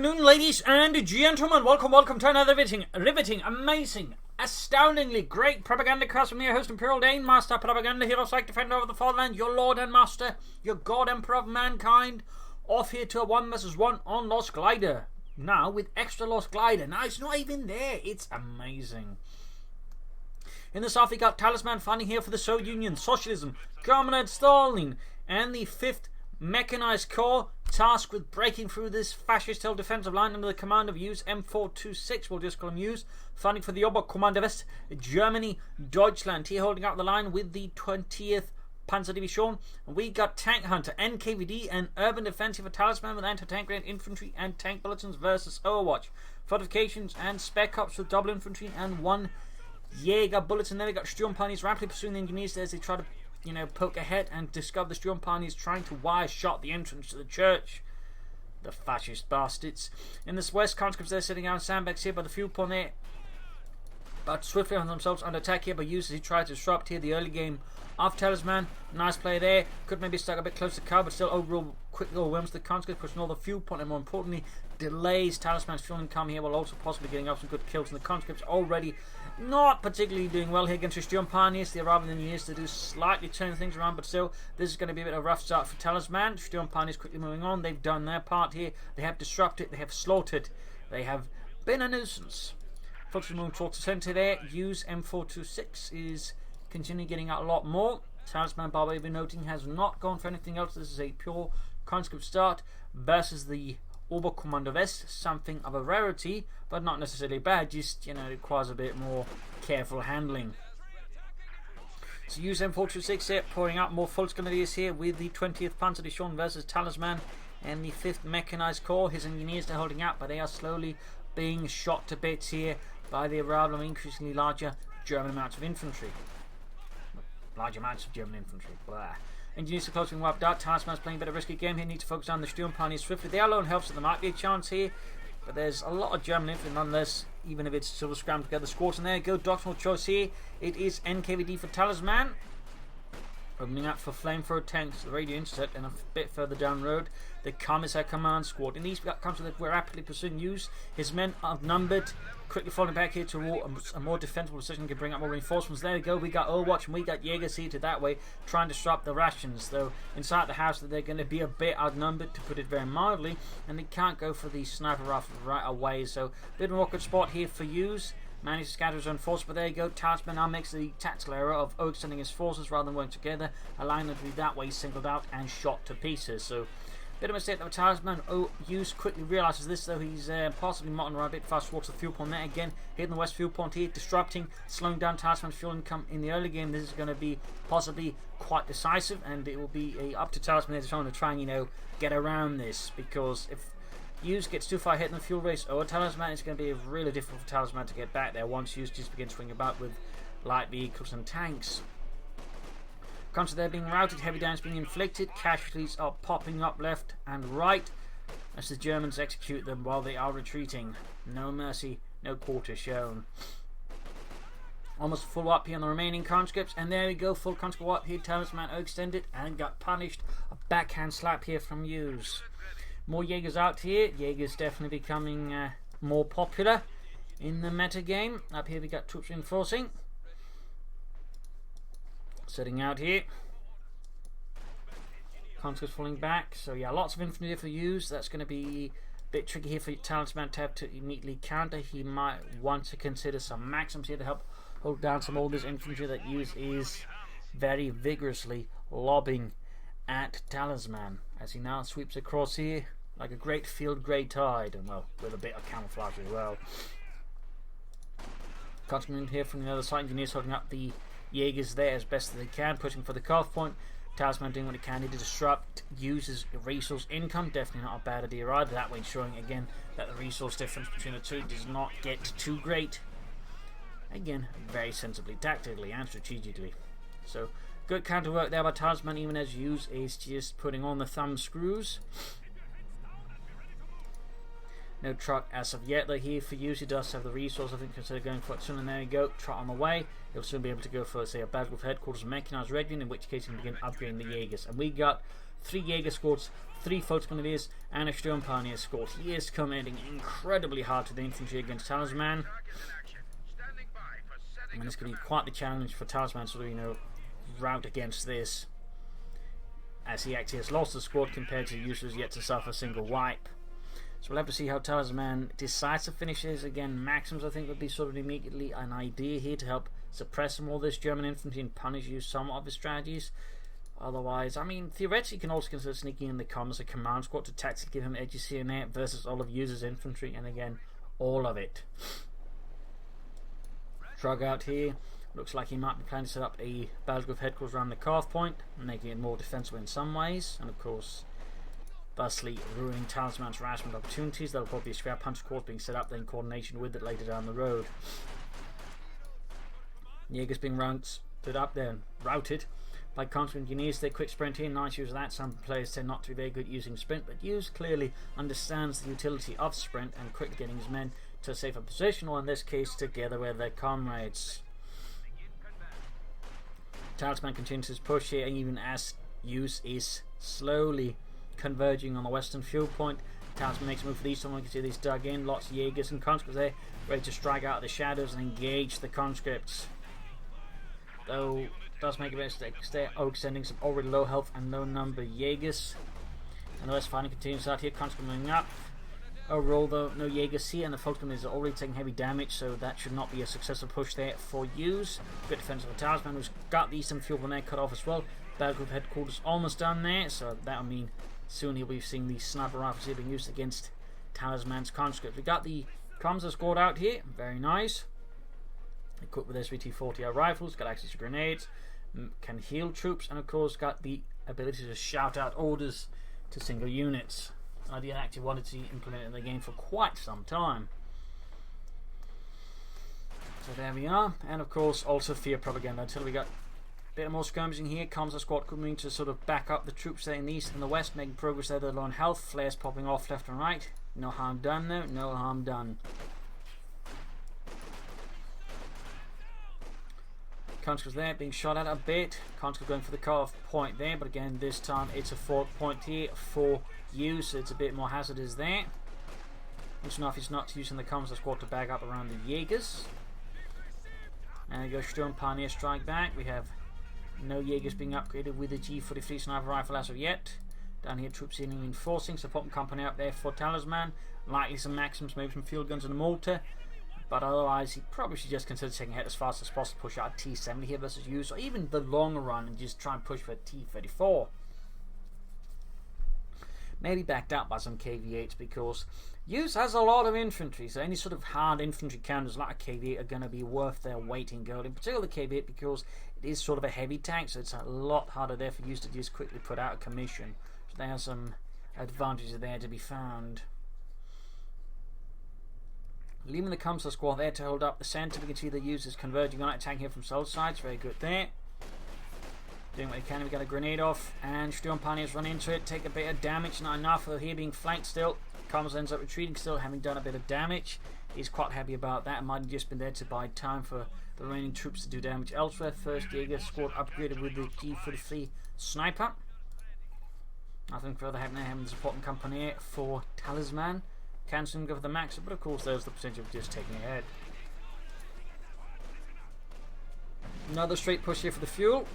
afternoon, ladies and gentlemen. Welcome to another riveting, amazing, astoundingly great Propagandacast from your host, Imperial Dane, Master Propaganda Hero, Psych Defender of the Fatherland, your Lord and Master, your God Emperor of Mankind, off here to a 1 vs 1 on Lost Glider. Now with extra Lost Glider. Now it's not even there. It's amazing. In the south we got Talisman fighting here for the Soviet Union, Socialism, Comrade Stalin, and the 5th Mechanized Corps, tasked with breaking through this fascist-held defensive line under the command of Use-M426, we'll just call him Use, fighting for the Oberkommando Germany, Deutschland, here holding out the line with the 20th Panzerdivision. And we got Tank Hunter, NKVD, and Urban Defensive for Talisman with anti-tank grenade infantry and tank bulletins versus Overwatch. Fortifications and spec ops with double infantry and 1 Jaeger bulletin. Then we got Sturmpanies rapidly pursuing the engineers as they try to poke ahead and discover the Sturmpanies trying to wire shot the entrance to the church. The fascist bastards. In this west, conscripts they're sitting out sandbags here by the fuel point there, but swiftly on themselves under attack here by Use as he tries to disrupt here the early game of Talisman. Nice play there. Could maybe stuck a bit close to cover, but still overall quickly overwhelms the conscripts, pushing all the fuel point and more importantly delays Talisman's fuel income here while also possibly getting up some good kills. And the conscripts already not particularly doing well here against the Sturmpanies. They're rather than years to do slightly turn things around, but still this is going to be a bit of a rough start for Talisman. Sturmpanies quickly moving on. They've done their part here. They have disrupted, they have slaughtered, they have been a nuisance. Focusing moving towards the centre there. Use-M426 is continuing getting out a lot more. Talisman, by way of noting, has not gone for anything else. This is a pure conscript start versus the Oberkommando West, something of a rarity, but not necessarily bad, just, requires a bit more careful handling. So Use-M426 here, pouring out more full grenadiers here with the 20th Panzerdivision versus Talisman and the 5th Mechanized Corps. His engineers are holding out, but they are slowly being shot to bits here by the arrival of increasingly larger German amounts of infantry. Blah. Engineers are close to being wiped out. Talisman's playing a bit of a risky game here. Need to focus on the Sturmpanies swiftly. They are lone helps, so there might be a chance here. But there's a lot of German infantry nonetheless, even if it's sort of scrammed together squads. And there you go, doctrinal choice here. It is NKVD for Talisman. Opening up for flamethrower tanks, the radio intercept, and a bit further down the road, the Commissar Command Squad. In these countries that we're rapidly pursuing Use, his men outnumbered, quickly falling back here to a more defensible position to bring up more reinforcements. There we go, we got Overwatch and we got Jaeger seated that way, trying to disrupt the rations. Though inside the house they're going to be a bit outnumbered, to put it very mildly, and they can't go for the sniper rifle right away. So a bit of an awkward spot here for Use. Managed to scatter his own force, but there you go. Talisman now makes the tactical error of overextending his forces rather than working together, allowing them to be that way singled out and shot to pieces. So, bit of a mistake of Talisman. Use quickly realises this, though he's possibly motting around a bit fast towards the fuel point there again. Hitting the west fuel point here, disrupting, slowing down Talisman's fuel income in the early game. This is going to be possibly quite decisive, and it will be up to Talisman to try and get around this, because if Use gets too far ahead in the fuel race over Talisman, it's going to be really difficult for Talisman to get back there once Use just begins swinging about with light vehicles and tanks. Constant they're being routed, heavy damage being inflicted, casualties are popping up left and right as the Germans execute them while they are retreating. No mercy, no quarter shown. Almost full wipe here on the remaining conscripts, and there we go, full conscript wipe here. Talisman extended and got punished. A backhand slap here from Use. More Jaegers out here. Jaegers definitely becoming more popular in the meta game. Up here we got troops reinforcing. Setting out here. Conscripts falling back. So yeah, lots of infantry here for Use. That's going to be a bit tricky here for Talisman to have to immediately counter. He might want to consider some maxims here to help hold down some of this infantry that Use is very vigorously lobbing at Talisman as he now sweeps across here like a great field grey tide, and well, with a bit of camouflage as well. Continuing here from the other side, engineers holding up the Jaegers there as best as they can, pushing for the cuff point. Talisman doing what he can to disrupt Use's resource income. Definitely not a bad idea either. That way ensuring again that the resource difference between the two does not get too great. Again, very sensibly, tactically and strategically. So good counter work there by Talisman, even as Use is just putting on the thumb screws. No truck as of yet. Though here for use, he does have the resource. I think consider going for it soon. And there you go. Truck on the way. He'll soon be able to go for, say, a battlefield headquarters mechanized regiment, in which case he can begin upgrading the Jaegers. And we got 3 Jaeger squads, 3 Volksgrenadiers, and a Sturmpioneer squad. He is commanding incredibly hard to the infantry against Talisman. And it's going to be quite the challenge for Talisman to, you know, rout against this, as he actually has lost the squad compared to Use, who's yet to suffer a single wipe. So we'll have to see how Talisman decides to finish this. Again, Maxims I think would be sort of immediately an idea here to help suppress some more of this German infantry and punish you somewhat of his strategies. Otherwise, I mean, theoretically you can also consider sneaking in the comms as a command squad to tactically give him edges here and there versus all of Use's infantry, and again, all of it. Shrug out here. Looks like he might be planning to set up a battlefield headquarters around the Carve Point, making it more defensible in some ways, and of course, thusly ruining Talisman's harassment opportunities. There'll probably be a scrap punch course being set up there in coordination with it later down the road. Jaegers being routed by counter engineers. Their quick sprint here, nice use of that. Some players tend not to be very good using sprint, but Use clearly understands the utility of sprint and quickly getting his men to a safer position, or in this case, together with their comrades. Talisman continues his push here, even as Use is slowly converging on the western fuel point. Talisman makes a move for the eastern one. You can see these dug in, lots of Jaegers and conscripts there, ready to strike out of the shadows and engage the conscripts. Though does make a mistake there, extending some already low health and low number Jaegers. And the West fighting continues out here, conscript moving up. Overall though, no Jaegers here, and the Volksgrenadiers is already taking heavy damage, so that should not be a successful push there for Use. Good defense of the Talisman, who's got the eastern fuel there cut off as well. Battlefield headquarters almost done there, so that'll mean soon he'll be seeing the sniper rifles here being used against Talisman's conscripts. We got the comms squad out here, very nice. Equipped with SVT-40R rifles, got access to grenades, can heal troops, and of course got the ability to shout out orders to single units. I did actually wanted to implement it in the game for quite some time. So there we are, and of course also fear propaganda until we got a bit more skirmishing here. Comms squad coming to sort of back up the troops there in the east and the west, making progress there. They're low on health, flares popping off left and right. No harm done though, no harm done. Conscripts there being shot at a bit. Conscripts going for the cut-off point there, but again this time it's a 4 point here for Use, so it's a bit more hazardous there. Interesting enough, he's not using the comms squad to back up around the Jaegers. And we go Sturmpioneer strike back. We have no Jaegers being upgraded with the G43 sniper rifle as of yet. Down here troops in reinforcing, so popping company up there for Talisman. Likely some Maxims, maybe some field guns and a mortar. But otherwise, he probably should just consider taking ahead as fast as possible, push out T70 here versus Use, or even the long run and just try and push for T34. Maybe backed up by some KV8s, because Use has a lot of infantry, so any sort of hard infantry counters like a KV8 are going to be worth their weight in gold. In particular the KV8, because it is sort of a heavy tank, so it's a lot harder there for Use to just quickly put out a commission. So there are some advantages there to be found. Leaving the Comstar squad there to hold up the centre. We can see the users converging on it, attacking here from both sides. Very good there. Doing what they can. We got a grenade off, and Sturmpioneers run into it, take a bit of damage. Not enough. They're here being flanked still. Comms ends up retreating still, having done a bit of damage. He's quite happy about that. Might have just been there to buy time for the remaining troops to do damage elsewhere. First Jaeger squad upgraded with the G43 sniper. Nothing further happening. Having the supporting company for Talisman. Can soon go for the max, but of course there's the potential of just taking ahead. Another straight push here for the fuel.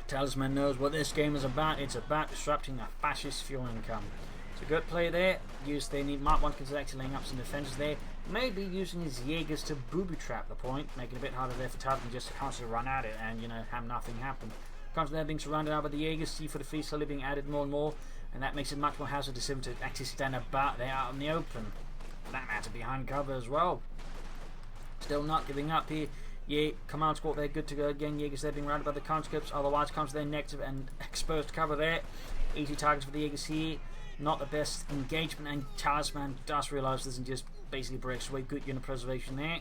Talisman knows what this game is about. It's about disrupting a fascist fuel income. It's a good play there. They might want to consider actually laying up some defences there. Maybe using his Jaegers to booby trap the point, making it a bit harder there for Talisman just to constantly run at it and, you know, have nothing happen. Constantly there being surrounded now by the Jaegers, C43 slowly being added more and more. And that makes it much more hazardous to actually stand about there out in the open. For that matter, behind cover as well. Still not giving up here. Yeah, command squad there, good to go again. Jaegers there being rounded by the conscripts. Otherwise, comes there negative and exposed cover there. Easy targets for the Jaegers here. Not the best engagement, and Talisman does realise this and just basically breaks away. Good unit preservation there.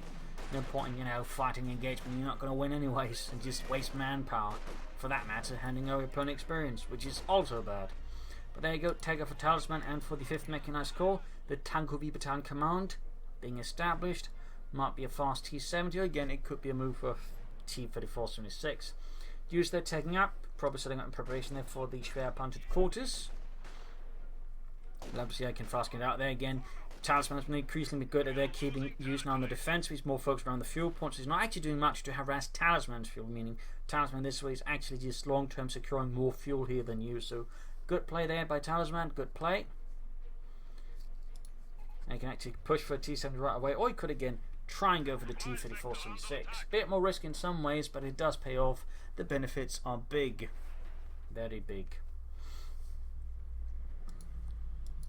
No point in, you know, fighting engagement. You're not going to win anyways, and just waste manpower. For that matter, handing over opponent experience, which is also bad. But there you go, tag for Talisman and for the 5th Mechanized Corps. The Tanko V Battalion Command being established. Might be a fast T-70. Again, it could be a move for T-3476. Use they're taking up. Probably setting up in preparation there for the Schwer Panzer quarters. Obviously, I can fast get out there again. Talisman has been increasingly good at their keeping using on the defense. He's more focused around the fuel points. He's not actually doing much to harass Talisman's fuel, meaning Talisman this way is actually just long-term securing more fuel here than you. So, good play there by Talisman. Good play. And you can actually push for a T-70 right away, or you could again try and go for the T-3476. Bit more risk in some ways, but it does pay off. The benefits are big. Very big.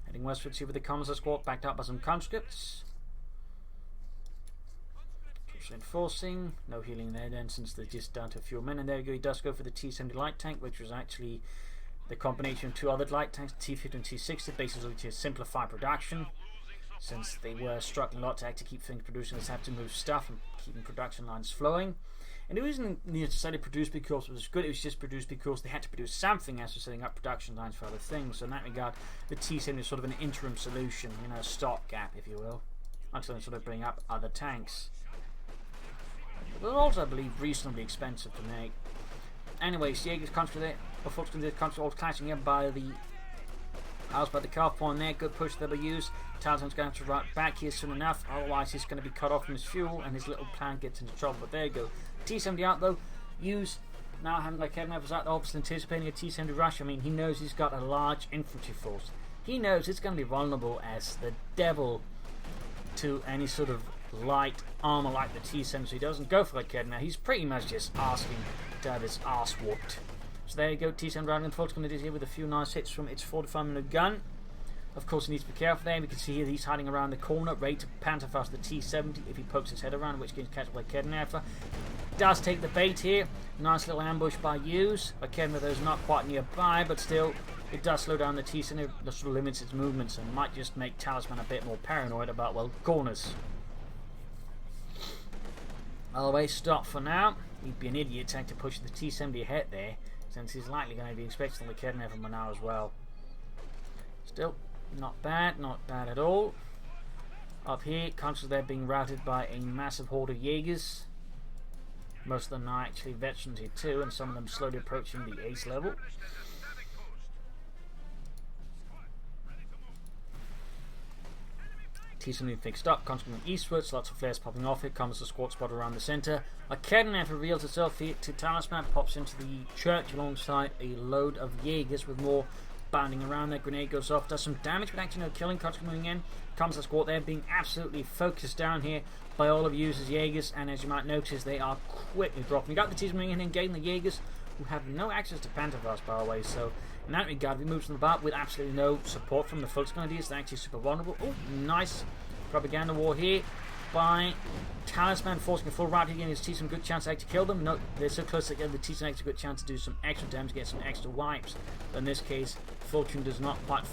Heading westwards here with the Commissar squad, backed up by some conscripts. Troops reinforcing. No healing there then, since they're just down to a few men. And there you go, he does go for the T-70 light tank, which was actually the combination of two other light tanks, T-50 and T-60, basically to simplify production. Since they were struggling a lot to actually keep things producing, they have to move stuff and keeping production lines flowing. And it wasn't necessarily produced because it was good, it was just produced because they had to produce something as they're setting up production lines for other things. So in that regard, the T-70 is sort of an interim solution, you know, a stopgap, if you will, until they sort of bring up other tanks. But they're also, I believe, reasonably expensive to make. Anyway, Jaeger's country there, unfortunately, the country all clashing in by the house by the carve point there. Good push that they use. Talisman's going to have to right back here soon enough, otherwise he's going to be cut off from his fuel and his little plan gets into trouble. But there you go. T-70 out though. Use now having like Kevin was out, obviously anticipating a T-70 rush. I mean, he knows he's got a large infantry force. He knows it's going to be vulnerable as the devil to any sort of light armor like the T-70. So he doesn't go for it, now. He's pretty much just asking to have his ass whooped. So there you go, T-70 riding in full. It's going to do here with a few nice hits from its 45mm gun. Of course, he needs to be careful there. We can see here he's hiding around the corner, ready to panzerfaust the T-70 if he pokes his head around, which can catch by Kednefer. Does take the bait here. Nice little ambush by Use. Kednefer is not quite nearby, but still, it does slow down the T-70. That sort of limits its movements and might just make Talisman a bit more paranoid about, well, corners. Otherwise, stop for now. He'd be an idiot trying to push the T-70 ahead there, since he's likely going to be expecting the Kednefer from now as well. Still, not bad at all. Up here, conscious they're being routed by a massive horde of Jaegers. Most of them are actually veterans here too, and some of them slowly approaching the ace level. T-70 fixed up, constantly eastwards, lots of flares popping off. Here comes the squad spot around the centre. A Kednefer reveals itself here to Talisman, pops into the church alongside a load of Jaegers with more bounding around. Their grenade goes off, does some damage, but actually no killing. Constantly moving in. Comes the squad there, being absolutely focused down here by all of Use's Jaegers, and as you might notice, they are quickly dropping. You got the T-70 moving in and engaging the Jaegers, who have no access to Panzerfaust, by the way, so in that regard, we move them about with absolutely no support from the Volksgrenadiers. They're actually super vulnerable. Oh, nice propaganda war here by Talisman, forcing a full rout here, giving his T-70 good chance to actually kill them. No, they're so close to getting the T-70 actually a good chance to do some extra damage, get some extra wipes. But in this case, fortune does not quite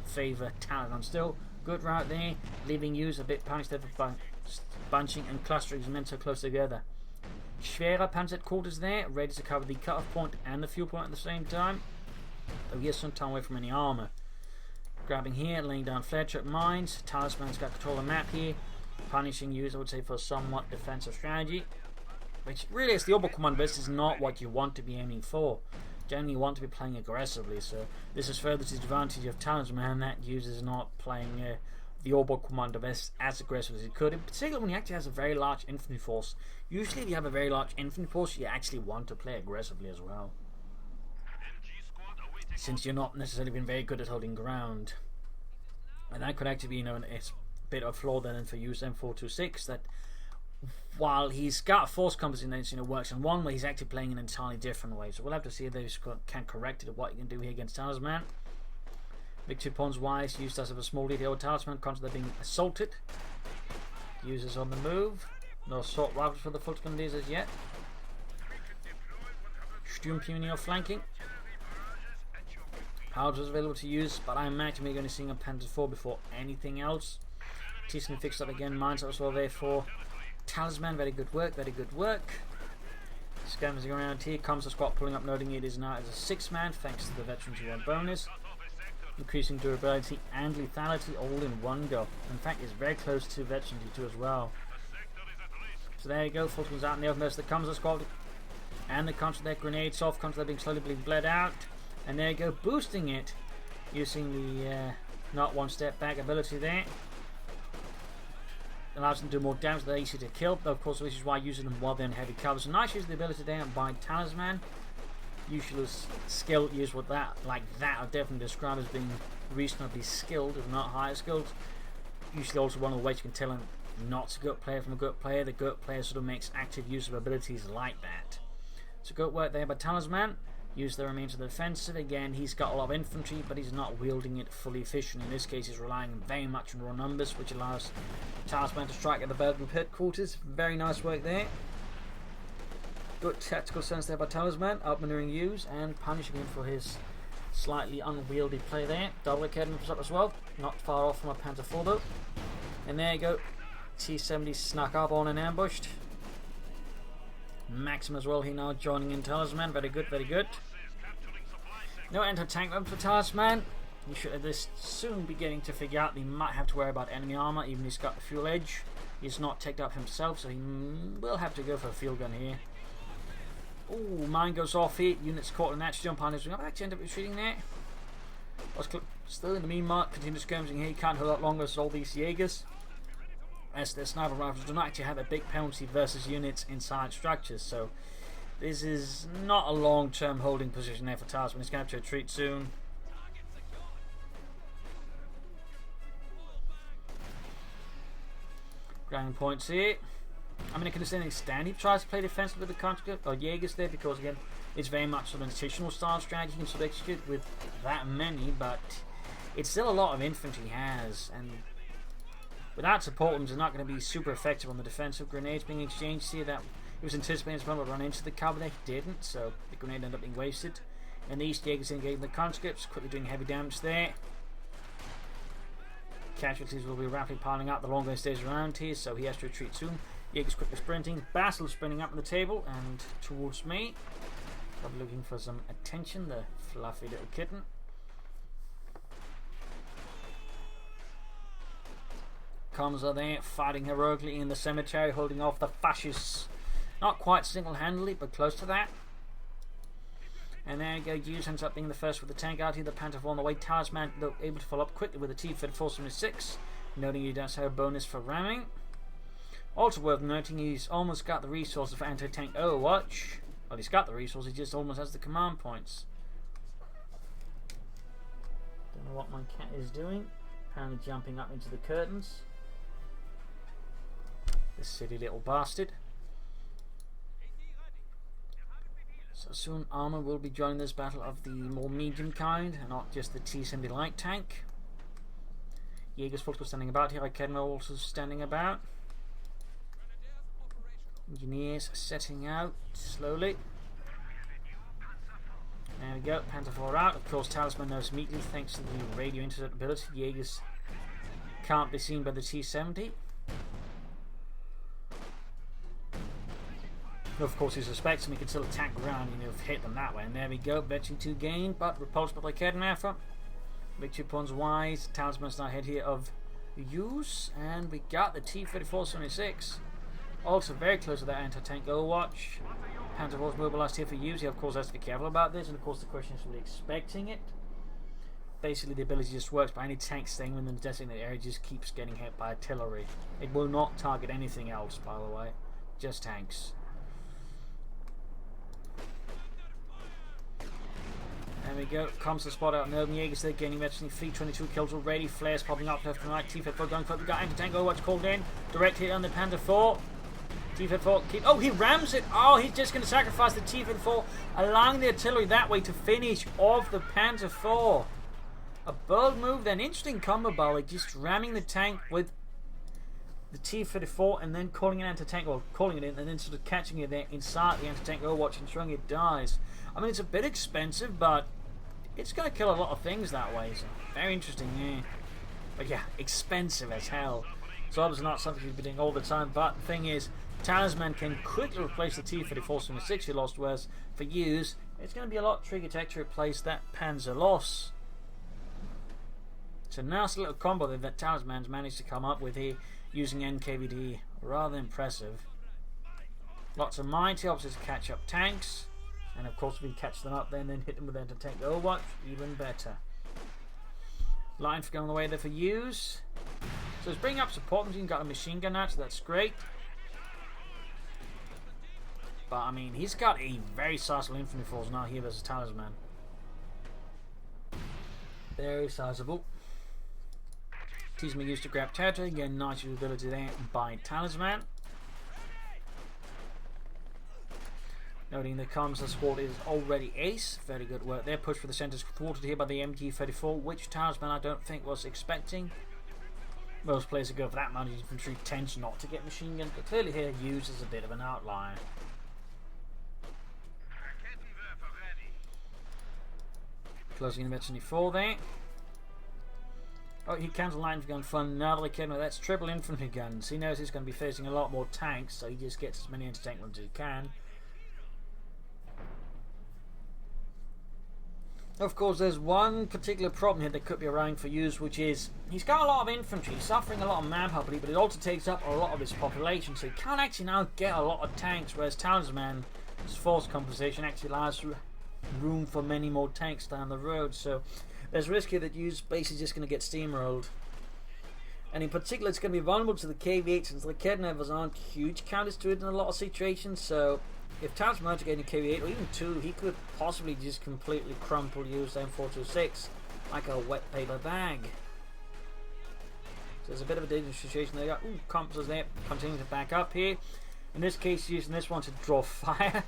favour Talisman. Still, good route there, leaving Use a bit punished there for bunching and clustering his men so close together. Schwerer Panzer quarters there, ready to cover the cut-off point and the fuel point at the same time. Though he has some time away from any armour. Grabbing here, laying down flare trap mines. Talisman's got control of the map here. Punishing Use, I would say, for a somewhat defensive strategy. Which really, as the Oberkommando, this is not what you want to be aiming for. Generally, you want to be playing aggressively. So this is further to the advantage of Talisman that Use is not playing the Oberkommando as aggressive as he could. In particular, when he actually has a very large infantry force. Usually, if you have a very large infantry force, you actually want to play aggressively as well, since you're not necessarily been very good at holding ground. And that could actually be, you know, a bit of a flaw then for Use-M426, that while he's got a force composition that works in one way, he's actually playing in an entirely different way. So we'll have to see if they can correct it, what you can do here against Talisman. Victory points wise, Use does have a small lead here with Talisman, conscious they're being assaulted. Use is on the move. No assault rifles for the Volksgrenadiers as yet. Sturmpionier flanking. Houses available to use, but I imagine we're going to see a Panzer IV before anything else. T-70 fixed up again, mines as well there for Talisman. Very good work, very good work. Scavenging around here, comes the squad pulling up, noting it is now as a 6-man thanks to the veteran G1 bonus. increasing durability and lethality all in one go. In fact, it's very close to Veteran T2 as well. So there you go, full comes out in the open. There's the comms squad and the counter their grenade, soft counter, they're being slowly being bled out. And there you go, boosting it using the not one step back ability there. Allows them to do more damage, they're easy to kill. Of course, this is why using them while they're in heavy cover. So nice use of the ability there by Talisman. Usually skill used with that, like that, are definitely described as being reasonably skilled, if not higher skilled. Usually also one of the ways you can tell him not a good player from a good player. The good player sort of makes active use of abilities like that. So good work there by Talisman. Use the remains of the defensive. Again, he's got a lot of infantry, but he's not wielding it fully efficient. In this case, he's relying very much on raw numbers, which allows Talisman to strike at the Battle Group headquarters. Very nice work there. Good tactical sense there by Talisman, outmaneuvering Use and punishing him for his slightly unwieldy play there. Double Academy up as well, not far off from a Panther 4 though. And there you go, T-70 snuck up on and ambushed. Maxim as well, he now joining in Talisman, very good, very good. No anti-tank weapons for Talisman. He should at this soon be getting to figure out that he might have to worry about enemy armor, even if he's got the fuel edge. He's not teched up himself, so he will have to go for a field gun here. Oh, mine goes off here. Units caught in that to jump on his wing. I actually end up retreating there. Still in the meanwhile, continues skirmishing here. He can't hold out longer as all these Jaegers, as their sniper rifles do not actually have a big penalty versus units inside structures. So this is not a long-term holding position there for Talisman. He's going to have to retreat soon. Grounding points here. I mean, I can understand he tries to play defensive with the conscript or Jaegers there, because again, it's very much sort of an institutional style strategy you can sort of execute with that many, but it's still a lot of infantry he has, and without support ones, they're not going to be super effective on the defensive. Grenades being exchanged here, that he was anticipating his opponent would run into the cover there, he didn't, so the grenade ended up being wasted. And these Jaegers engaging the conscripts, quickly doing heavy damage there. Casualties will be rapidly piling up the longer he stays around here, so he has to retreat soon. Jaeger's quickly sprinting, Basil sprinting up on the table and towards me. Probably looking for some attention, the fluffy little kitten. Comms are there, fighting heroically in the cemetery, holding off the fascists. Not quite single-handedly, but close to that. And there you go, Use ends up being the first with the tank out here, the Panther 4 on the way. Talisman, though, able to follow up quickly with the T-426, noting he does have a bonus for ramming. Also worth noting, he's almost got the resources for anti-tank Overwatch. Well, he's got the resources, he just almost has the command points. Don't know what my cat is doing. Apparently jumping up into the curtains. This silly little bastard. So soon armor will be joining this battle of the more medium kind, and not just the T-70 light tank. Jaeger's full standing about here, Academy also standing about. Engineers setting out slowly. There we go, Panther 4 out. Of course, Talisman knows immediately thanks to the radio intercept ability. Jaegers can't be seen by the T-70. Of course, he suspects him, he can still attack around and he'll hit them that way. And there we go, Veteran 2 gained, but repulsed by the Kednafer. Victory points wise. Talisman's now ahead here of Use, and we got the T-3476. Also very close to that anti-tank Overwatch. Panther 4's mobilized here for Use. He of course has to be careful about this, and of course the question is, really expecting it. Basically the ability just works by any tank staying within the designated area, just keeps getting hit by artillery. It will not target anything else, by the way, just tanks. There we go, comes the spot out in the open. Jaegers there gaining veteran feet, 22 kills already, flares popping up left and right. T-54 going for it, we got anti-tank Overwatch called in, direct hit on the Panther 4. T-54 keep, oh, he rams it. Oh, he's just going to sacrifice the T-54, allowing the artillery that way to finish off the Panther 4. A bold move then, interesting combo by the way, just ramming the tank with the T-54 and then calling an anti-tank, or calling it in, and then sort of catching it there inside the anti-tank Overwatch, ensuring it dies. I mean, it's a bit expensive, but it's going to kill a lot of things that way, so very interesting, yeah. But yeah, expensive as hell. So obviously not something you'd be doing all the time, but the thing is, Talisman can quickly replace the T-3476 he lost, whereas for Use, it's going to be a lot trickier to actually replace that Panzer loss. It's a nice little combo that Talisman's managed to come up with here using NKVD. Rather impressive. Lots of mines. He helps us catch up tanks. And of course, if we catch them up, then hit them with anti-tank Overwatch, even better. Line for going the way there for Use. So it's bringing up support. He's got a machine gun out, so that's great. But I mean, he's got a very sizable infantry force now here versus Talisman. Very sizable. Talisman used to grab territory. Again, nice ability there by Talisman. Noting the comms squad is already ace. Very good work there. Push for the centre is thwarted here by the MG34, which Talisman I don't think was expecting. Most players who go for that amount of infantry tends not to get machine guns, but clearly here Use is a bit of an outlier. Closing in about 24 there. Oh, he cancelled line for gun for another kid. That's triple infantry guns. He knows he's going to be facing a lot more tanks, so he just gets as many anti-tank ones as he can. Of course, there's one particular problem here that could be around for Use, which is he's got a lot of infantry, he's suffering a lot of manpower, but it also takes up a lot of his population, so he can't actually now get a lot of tanks, whereas Talisman's force composition actually allows room for many more tanks down the road, so there's risk here that Use basically just going to get steamrolled. And in particular, it's going to be vulnerable to the KV8 since the Kednevers aren't huge counters to it in a lot of situations, so if Talisman to get a KV8 or even 2, he could possibly just completely crumple Use-M426 like a wet paper bag. So there's a bit of a dangerous situation there. Ooh, comps there, continuing to back up here. In this case, using this one to draw fire,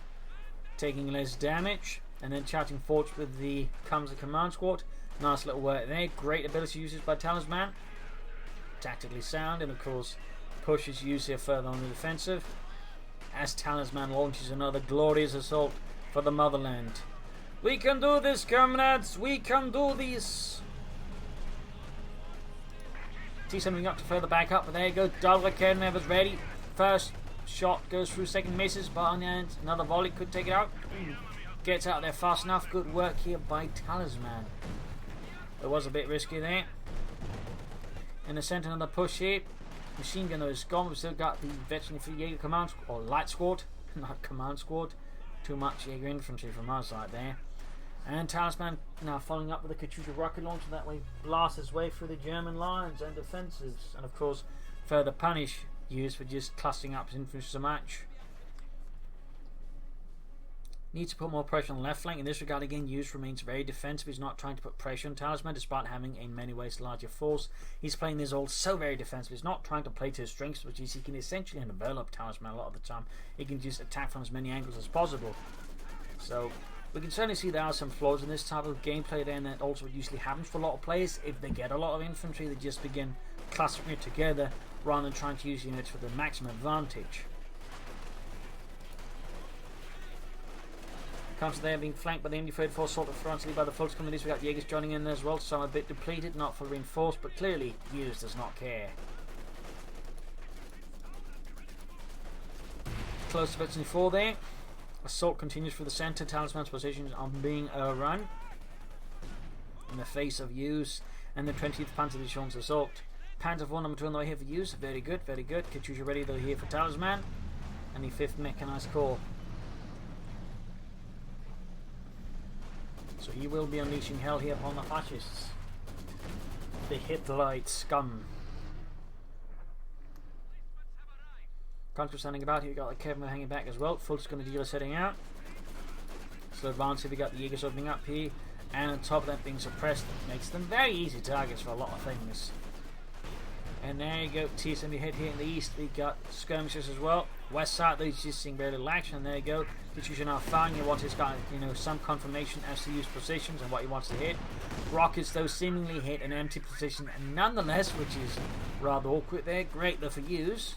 taking less damage, and then charging forwards with the comes the command squad. Nice little work there. Great ability uses by Talisman. Tactically sound, and of course pushes Use here further on the defensive as Talisman launches another glorious assault for the motherland. We can do this, comrades! We can do this! See something up to further back up, but there you go. Double Kednever's ready. First shot goes through, second misses, but on the end, another volley could take it out. Gets out there fast enough. Good work here by Talisman. It was a bit risky there. In the centre, another push here. Machine gun though is gone. We've still got the veteran Jaeger command or light squad, not command squad. Too much Jaeger infantry from our side there. And Talisman now following up with a COH2 rocket launcher, that way blast his way through the German lines and defences, and of course further punish Use for just clustering up his infantry so much. Needs to put more pressure on the left flank. In this regard, again, Use remains very defensive. He's not trying to put pressure on Talisman despite having in many ways larger force. He's playing this all so very defensive. He's not trying to play to his strengths, which is he can essentially envelop Talisman a lot of the time. He can just attack from as many angles as possible. So we can certainly see there are some flaws in this type of gameplay then, that also usually happens for a lot of players. If they get a lot of infantry, they just begin clustering it together rather than trying to use units for the maximum advantage. Comes there being flanked by the MD34 sort of frontally by the Fultz communities. We've got Jaegers joining in as well, so I'm a bit depleted, not fully reinforced, but clearly Use does not care. Close to Veteran 4 there. Assault continues through the centre. Talisman's positions are being overrun in the face of Use and the 20th Panzer Division's assault. Panzer 4 number 2 on the way here for Use. Very good, very good. COH2 ready though here for Talisman and the 5th Mechanised Corps. So he will be unleashing hell here upon the fascists. The Hitlerite scum. Contra standing about here, we got the Kevin hanging back as well. Fult's going to deal us heading out. So advance here, we got the Jaegers opening up here. And on top of that being suppressed, makes them very easy targets for a lot of things. And there you go, TSM hit here in the east. We got skirmishers as well. West side, though, he's just seeing very little action. And there you go. COH2 now firing what he's got, some confirmation as to use positions and what he wants to hit. Rockets, though, seemingly hit an empty position, and nonetheless, which is rather awkward there. Great, though, for Use.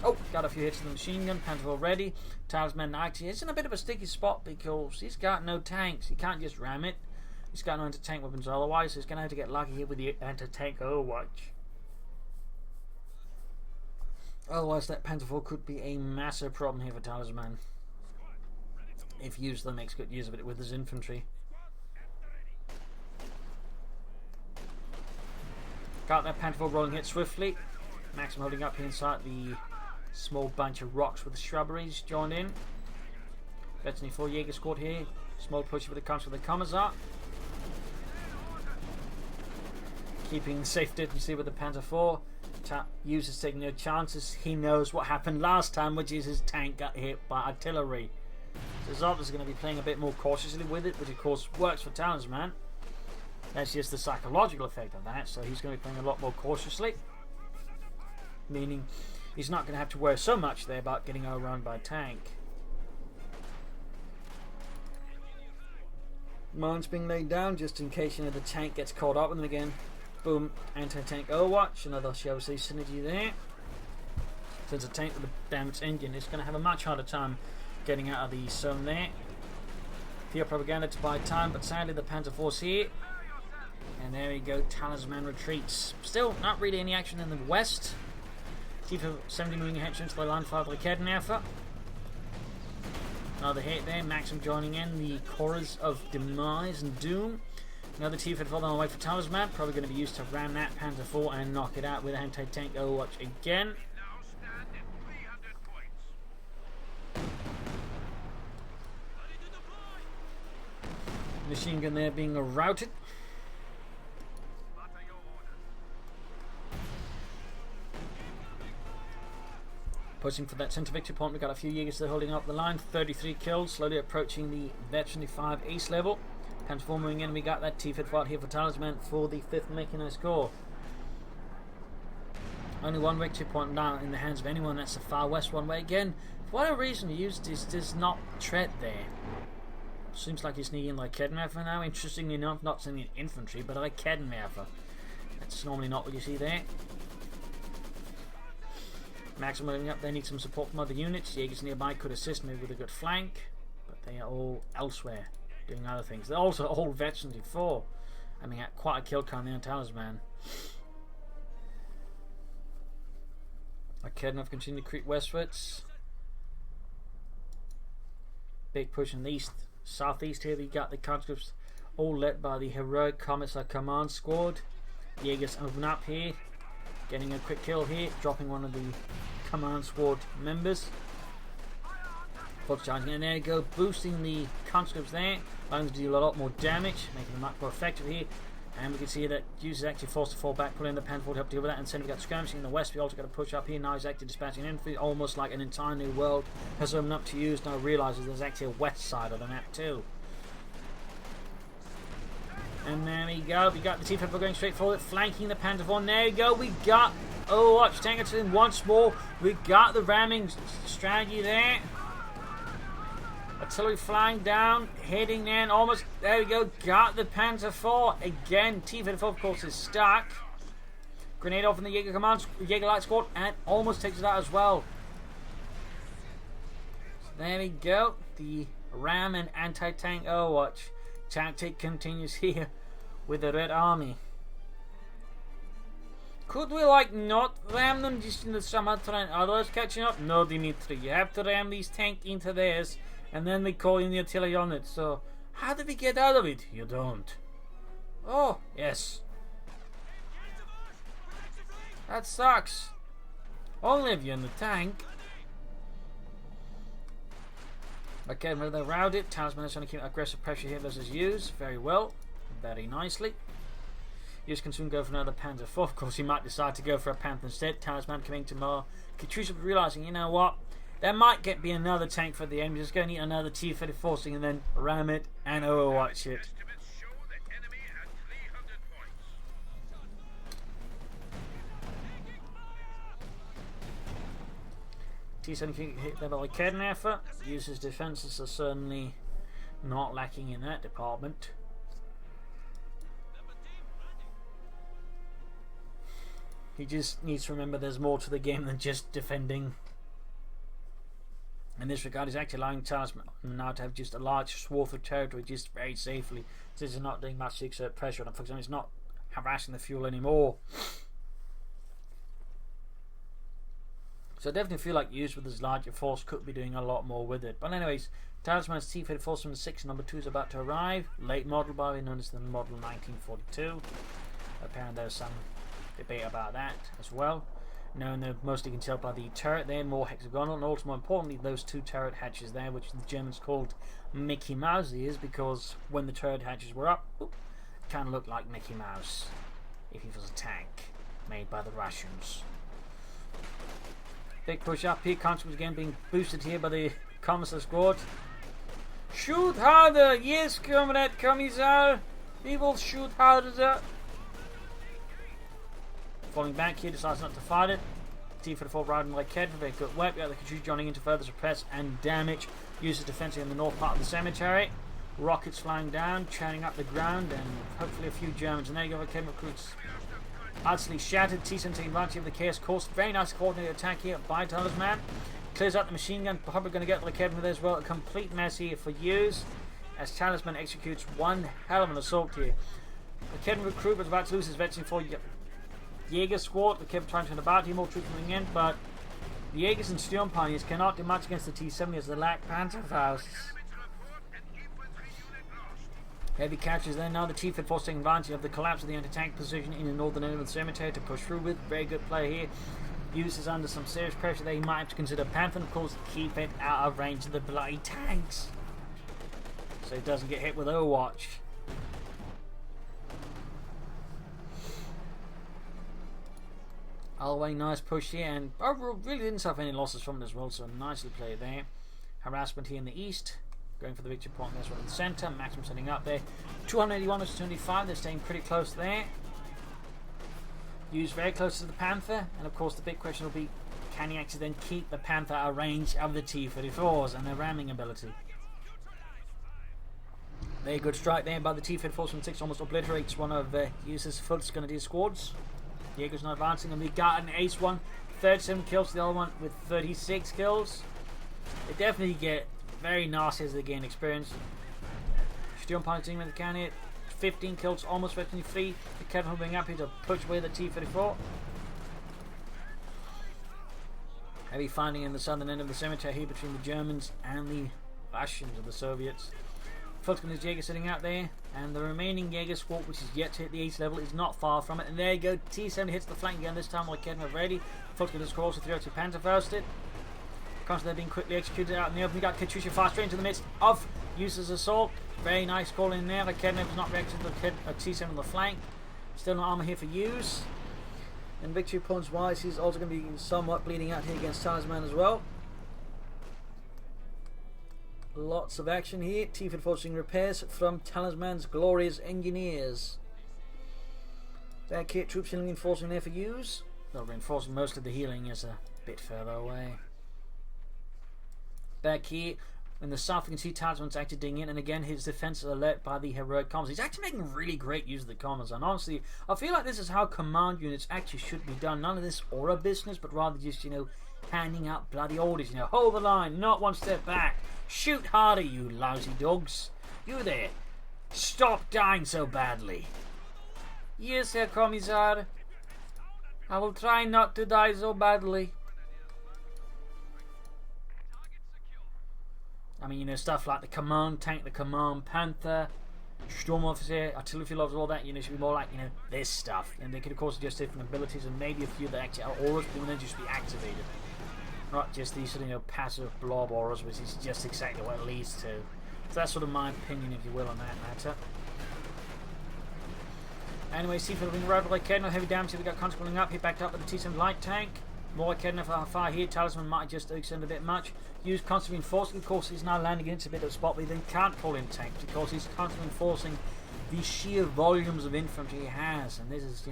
Oh, got a few hits with the machine gun. Panther already. Talisman actually is in a bit of a sticky spot because he's got no tanks. He can't just ram it. He's got no anti-tank weapons otherwise, so he's going to have to get lucky here with the anti-tank Overwatch. Otherwise, that Panther 4 could be a massive problem here for Talisman if Use makes good use of it with his infantry. Got that Panther rolling hit swiftly. Maxim holding up here inside the small bunch of rocks with the shrubberies joined in. Veteran 4 Jaeger squad here. Small push with the comes with the Commissar. Keeping safe distance with the Panzer 4. Uses taking no chances. He knows what happened last time, which is his tank got hit by artillery. So Zod is going to be playing a bit more cautiously with it, which of course works for Talisman. That's just the psychological effect of that, so he's going to be playing a lot more cautiously. Meaning he's not going to have to worry so much there about getting overrun by a tank. Mines being laid down just in case the tank gets caught up with them again. Boom, anti-tank Overwatch, another shall we say synergy there. Since a tank with a damaged engine is going to have a much harder time getting out of the zone there. Pure propaganda to buy time, but sadly the Panzer Force here. And there we go, Talisman retreats. Still not really any action in the west. Tifa 70 moving ahead into the line 5 Raketenwerfer. Another hit there, Maxim joining in the chorus of demise and doom. Another T-Fed fall on the way for Talisman, probably going to be used to ram that Panther 4 and knock it out with anti-tank Overwatch again. Machine gun there being routed. Pushing for that centre victory point, we've got a few Jaegers there holding up the line. 33 kills, slowly approaching the veteran 5 ace level. Panther 4 moving in, we got that T-Fed fight here for Talisman for the 5th mechanized corps. Only one victory point now in the hands of anyone, that's the far west one, where again, for whatever reason he used this does not tread there. Seems like he's needing like Raketenwerfer now, interestingly enough, not sending infantry, but like Raketenwerfer. That's normally not what you see there. Maxim moving up, they need some support from other units. Jaegers nearby could assist me with a good flank, but they are all elsewhere doing other things. They're also all veterans before. I mean, quite a kill count there on Talisman. Raketenwerfer continue to creep westwards. Big push in the east, southeast here. We got the conscripts all led by the heroic Commissar Command Squad. Jaegers open up here, getting a quick kill here, dropping one of the Command Squad members. Fox charging, and there you go, boosting the conscripts there, allowing them to deal a lot more damage, making them much more effective here. And we can see that Use is actually forced to fall back, pulling the Panther 4 to help deal with that. And then we got skirmishing in the west. We also got to push up here. Now he's actually dispatching infantry, almost like an entire new world has opened up to Use. Now realizes there's actually a west side of the map too. And there we go. We got the T-Fed going straight forward, flanking the Panther 4. There we go. We got Overwatch tank in once more. We got the ramming strategy there. Artillery flying down, heading in, almost, there we go, got the Panther 4, again, T-Fed 4 of course is stuck. Grenade off in the Jaeger Command, Jaeger Light Squad, and almost takes it out as well. So there we go, the ram and anti-tank Overwatch tactic continues here with the Red Army. Could we like not ram them just in the summer terrain, others catching up? No, Dimitri, you have to ram these tanks into theirs. And then they call in the artillery on it. So, how do we get out of it? You don't. Oh, yes. That sucks. Only if you're in the tank. Okay, well, they're routed. Talisman is trying to keep aggressive pressure here versus Use. Very well. Very nicely. Use can soon go for another Panzer 4. Of course, he might decide to go for a Panther instead. Talisman coming to more. Katrusha realizing, you know what? There might be another tank for the aim. Just going to need another T-Fed forcing and then ram it and Overwatch it. T-7 can hit level like Raketenwerfer. Uses defenses are certainly not lacking in that department. He just needs to remember there's more to the game than just defending. In this regard, he's actually allowing Talisman now to have just a large swath of territory just very safely. This is not doing much to exert pressure on him. For example, he's not harassing the fuel anymore. So I definitely feel like Use with his larger force could be doing a lot more with it. But anyways, Talisman's T-Fed force from the 6 number 2 is about to arrive. Late model, by the way, known as the model 1942. Apparently there's some debate about that as well. Knowing they're mostly controlled by the turret there, more hexagonal, and also more importantly, those two turret hatches there, which the Germans called Mickey Mouse ears, because when the turret hatches were up, it kind of looked like Mickey Mouse if he was a tank made by the Russians. Big push up here, Constables again being boosted here by the Commissar squad. Shoot harder! Yes, Comrade Commissar! We will shoot harder! Falling back here, decides not to fight it. T for the full riding like Ked for very good work. We got the Kachu joining in to further suppress and damage. Uses defensive in the north part of the cemetery. Rockets flying down, churning up the ground, and hopefully a few Germans. And there you go, the Ked recruits. Utterly shattered. T-Sen taking advantage of the chaos course. Very nice coordinated attack here by Talisman. Clears out the machine gun. Probably going to get the Ked with it as well. A complete mess here for Use, as Talisman executes one hell of an assault here. The Ked recruit was about to lose his veteran for Jaeger squad. They kept trying to turn about here, more troops coming in, but the Jaegers and Sturmpioneers cannot do much against the T-70 as they lack Panzerfausts. Heavy captures there. Now the Chief had forcing advantage of the collapse of the anti-tank position in the northern end of the cemetery to push through with. Very good play here. Use is under some serious pressure there. He might have to consider Panther, of course, keep it out of range of the bloody tanks, so he doesn't get hit with Overwatch. Alway, nice push here, and overall really didn't suffer any losses from it as well, so nicely played there. Harassment here in the east, going for the victory point as well in the centre. Maximum setting up there. 281 versus 25, they're staying pretty close there. Used very close to the Panther, and of course the big question will be, can he actually then keep the Panther at range of the T-34s and their ramming ability? Very good strike there by the T-3426, almost obliterates one of Use's Fult's Grenadier squads. Jaeger's not advancing, and we got an ace one. 37 kills, the other one with 36 kills. They definitely get very nasty as they gain experience. Sturmpioneers doing what they can here. 15 kills, almost 53. The Kevin moving up here to push away the T-34. Heavy fighting in the southern end of the cemetery here between the Germans and the Russians or the Soviets. Fulton is Jaeger sitting out there, and the remaining Jaeger squad, which is yet to hit the ace level, is not far from it. And there you go, T-70 hits the flank again, this time like Kedma ready. Fulton is also 302 Panzerfausted. Constantly being quickly executed out in the open. We got Katusha fast straight into the midst of Use's assault. Very nice call in there. Kedma was not reacting to the T-70 on the flank. Still no armor here for Use. And victory points wise, he's also going to be somewhat bleeding out here against Talisman as well. Lots of action here. T-Fed forcing repairs from Talisman's glorious engineers. Back here, troops healing reinforcing there for Use. Though reinforcing most of the healing is a bit further away. Back here, in the south, you can see Talisman's actually digging in, and again his defense is alert by the heroic comms. He's actually making really great use of the comms, and honestly, I feel like this is how command units actually should be done. None of this aura business, but rather just, handing out bloody orders. Hold the line, not one step back. Shoot harder, you lousy dogs. You there. Stop dying so badly. Yes, Herr Kommissar. I will try not to die so badly. I mean, stuff like the command tank, the command panther, Sturmofficer, artillery field, all that, should be more like, this stuff. And they could, of course, adjust different abilities, and maybe a few that actually are auras, but then just be activated. Not just these sort of passive blob auras, which is just exactly what it leads to. So that's sort of my opinion, if you will, on that matter. Anyway, C-Field being arrived like Kedna, heavy damage. We got Constable pulling up. He backed up with the T-7 light tank. More Kedna for far here. Talisman might just extend a bit much. Use constantly reinforcing. Of course, he's now landing into a bit of a spot, but he then can't pull in tanks because he's constantly reinforcing the sheer volumes of infantry he has. And this is,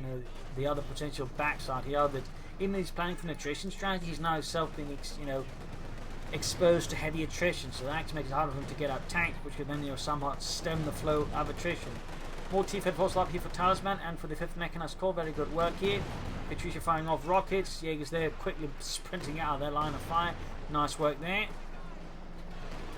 the other potential backside here, that even though he's planning for an attrition strategy, he's now himself being, exposed to heavy attrition. So that actually makes it harder for him to get out tanks, which could then, somewhat stem the flow of attrition. More T-Fed force up here for Talisman and for the 5th Mechanized Corps. Very good work here. Patricia firing off rockets. Jaeger's there quickly sprinting out of their line of fire. Nice work there.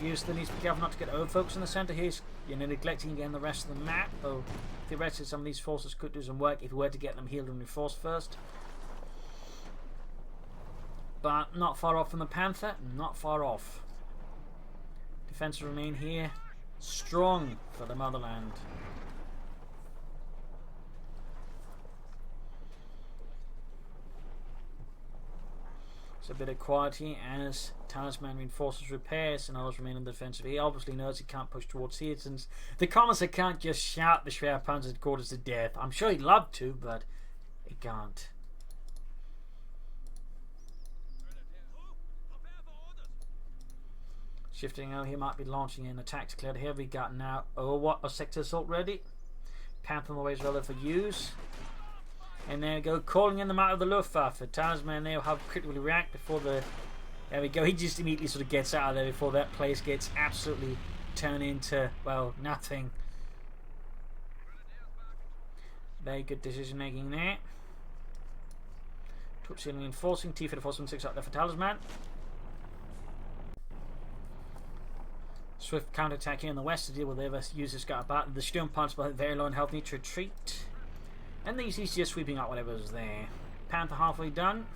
Use still needs to be careful not to get over-focused in the centre. He's neglecting again the rest of the map. Though theoretically some of these forces could do some work if we were to get them healed and reinforced first. But not far off from the Panther. Not far off. Defences remain here. Strong for the motherland. It's a bit of quality as Talisman reinforces repairs and others remain on the defensive. He obviously knows he can't push towards citizens. The Commissar can't just shout the Schwerpanzer quarters to death. I'm sure he'd love to, but he can't. Shifting out, he might be launching an attack to clear the hill. We got now Overwatch a sector assault ready. Panther always relevant for use. And there we go, calling in the matter of the Luftwaffe. Talisman now have critically react before the... There we go, he just immediately sort of gets out of there before that place gets absolutely turned into, well, nothing. Very good decision making there. Troops in reinforcing, T for the 476 out there for Talisman. Swift counter-attack here in the west to deal with whatever users got about. The Sturmpanzer by very low in health need to retreat. And these he's just sweeping out whatever's there. Panther halfway done.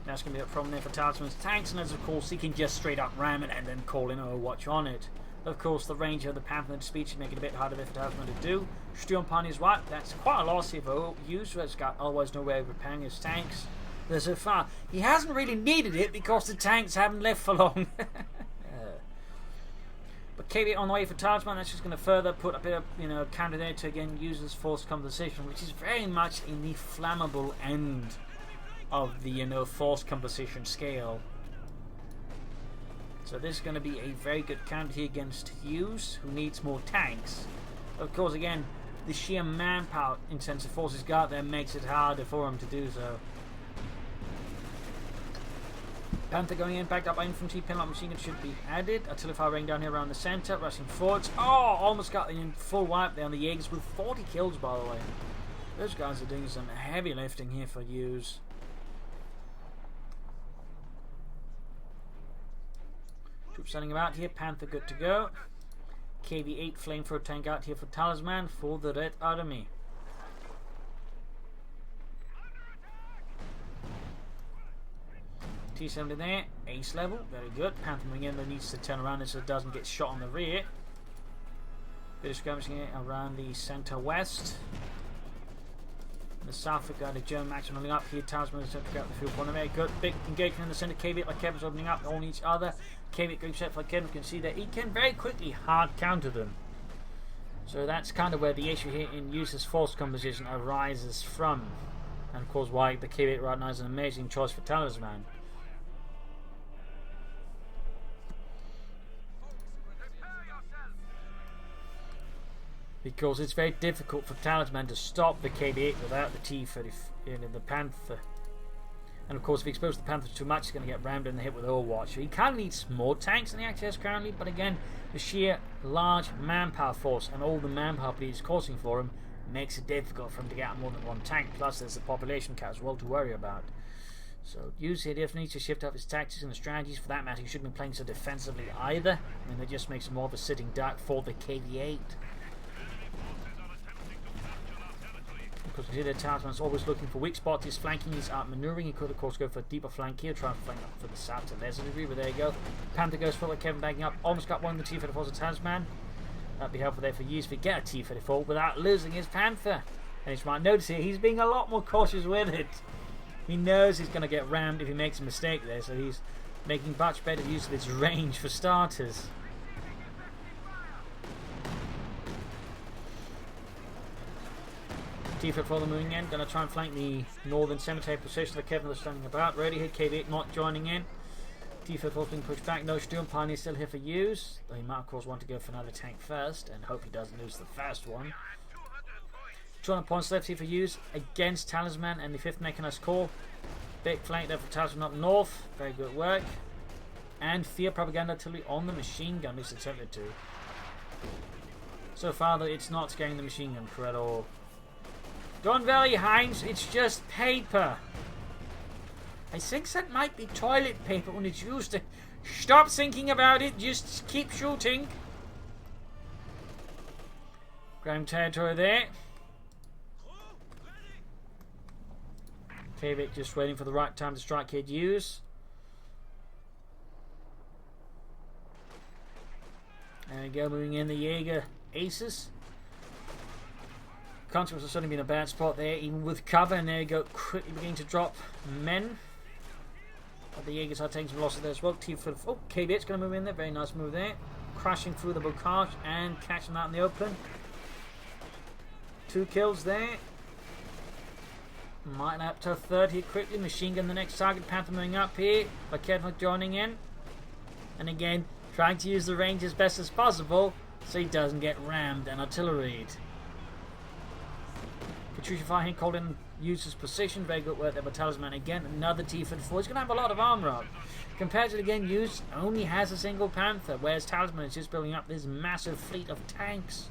That's going to be a problem there for Talisman's tanks, and as of course he can just straight up ram it and then call in Overwatch on it. Of course the range of the Panther and the speed should make it a bit harder for Talisman to do. Sturmpanzer is right, that's quite a loss here for user. Has got otherwise no way of repairing his tanks. But so far he hasn't really needed it because the tanks haven't left for long. But KV on the way for Talisman, that's just going to further put a bit of, counter there to again use his force composition, which is very much in the flammable end of the force composition scale. So this is going to be a very good counter here against Hughes, who needs more tanks. Of course, again, the sheer manpower intensive force he's got there makes it harder for him to do so. Panther going in, backed up by infantry, pinlock machine gun should be added. Artillery fire raining down here around the centre, rushing forwards. Oh, almost got the full wipe there on the Jaegers with 40 kills, by the way. Those guys are doing some heavy lifting here for Hughes. Troops standing about here, Panther good to go. KV-8 flamethrower tank out here for Talisman for the Red Army. T-70 there, ace level, very good. Panther moving in, though needs to turn around so it doesn't get shot on the rear. Bit of skirmishing here around the centre west. In the south we've got a German maximum running up here. Talisman is to get the field point. Very good, big engagement in the centre. KV like Kevin's opening up on each other. KV going set for Kevin, you can see that he can very quickly hard counter them. So that's kind of where the issue here in Use's force composition arises from. And of course why the KV right now is an amazing choice for Talisman. Because it's very difficult for Talisman to stop the KV-8 without the T-30, the Panther. And of course, if he exposes the Panther too much, he's going to get rammed in the hip with Overwatch. So he kind of needs more tanks than he actually has currently, but again, the sheer large manpower force and all the manpower he's causing for him makes it difficult for him to get out more than one tank. Plus, there's the population cap as well to worry about. So, Use here definitely needs to shift up his tactics and the strategies. For that matter, he shouldn't be playing so defensively either. I mean, that just makes him more of a sitting duck for the KV-8. Because we see that Talisman's always looking for weak spots. He's flanking, he's out maneuvering. He could of course go for a deeper flank here, try and flank up for the south to a lesser degree, but there you go. Panther goes for Kevin backing up, almost got one of the T-34's of Talisman. That'd be helpful there for Use if we get a T-34 without losing his Panther. And as you might notice here, he's being a lot more cautious with it. He knows he's going to get rammed if he makes a mistake there, so he's making much better use of his range for starters. T-34 for the moving in, going to try and flank the northern cemetery position that Kevin was standing about. Radiohead KV-8 not joining in. T-34 being pushed back. No, Sturmpanzer still here for Use. Though he might of course want to go for another tank first and hope he doesn't lose the first one. 200 points left here for Use against Talisman and the 5th Mechanized Corps. Big flank there for Talisman up north. Very good work. And Fear Propaganda Artillery on the machine gun, at least attempted to. So far though, it's not scaring the machine gun crew at all. Don't worry, Heinz, it's just paper. I think that might be toilet paper when it's used. Stop thinking about it, just keep shooting. Ground territory there. KV just waiting for the right time to strike here. Use. There we go, moving in the Jaeger Aces. Consequence of suddenly being a bad spot there, even with cover, and there you go, quickly beginning to drop men. But the Jaegers are taking some losses there as well. Oh, KB8's going to move in there, very nice move there. Crashing through the Bocage and catching that in the open. 2 kills there. Might up to a third here quickly. Machine gun the next target. Panther moving up here. But joining in. And again, trying to use the range as best as possible so he doesn't get rammed and artilleried. Katusha Farhin called in, uses position. Very good work there by Talisman. Again, another T-54. He's going to have a lot of armor up. Compared to, again, Use only has a single Panther, whereas Talisman is just building up this massive fleet of tanks.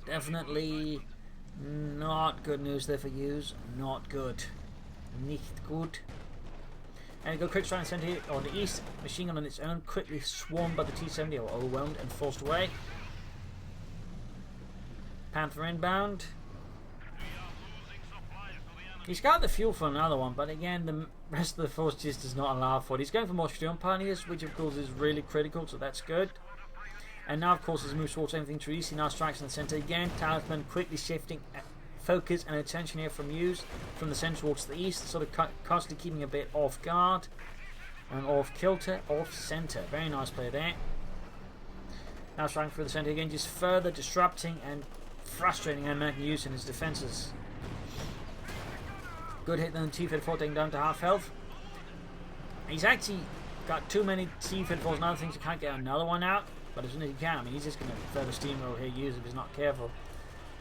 Definitely not good news there for Use. Not good. Nicht gut. And go quick strike and center here on the east. Machine gun on its own, quickly swarmed by the T-70, or overwhelmed and forced away. Panther inbound. He's got the fuel for another one, but again, the rest of the force just does not allow for it. He's going for more Sturm Pioneers, which of course is really critical, so that's good. And now, of course, as he moves towards everything to east, he now strikes in the center again. Talisman quickly shifting focus and attention here from Use, from the center towards the east, sort of constantly keeping a bit off guard and off kilter, off center. Very nice play there. Now striking through the center again, just further disrupting and frustrating American Use in his defenses. Good hit then, T-54 taking down to half health. He's actually got too many T-54s and other things, he can't get another one out. But as soon as he can, I mean, he's just going to further steamroll here, Use, if he's not careful.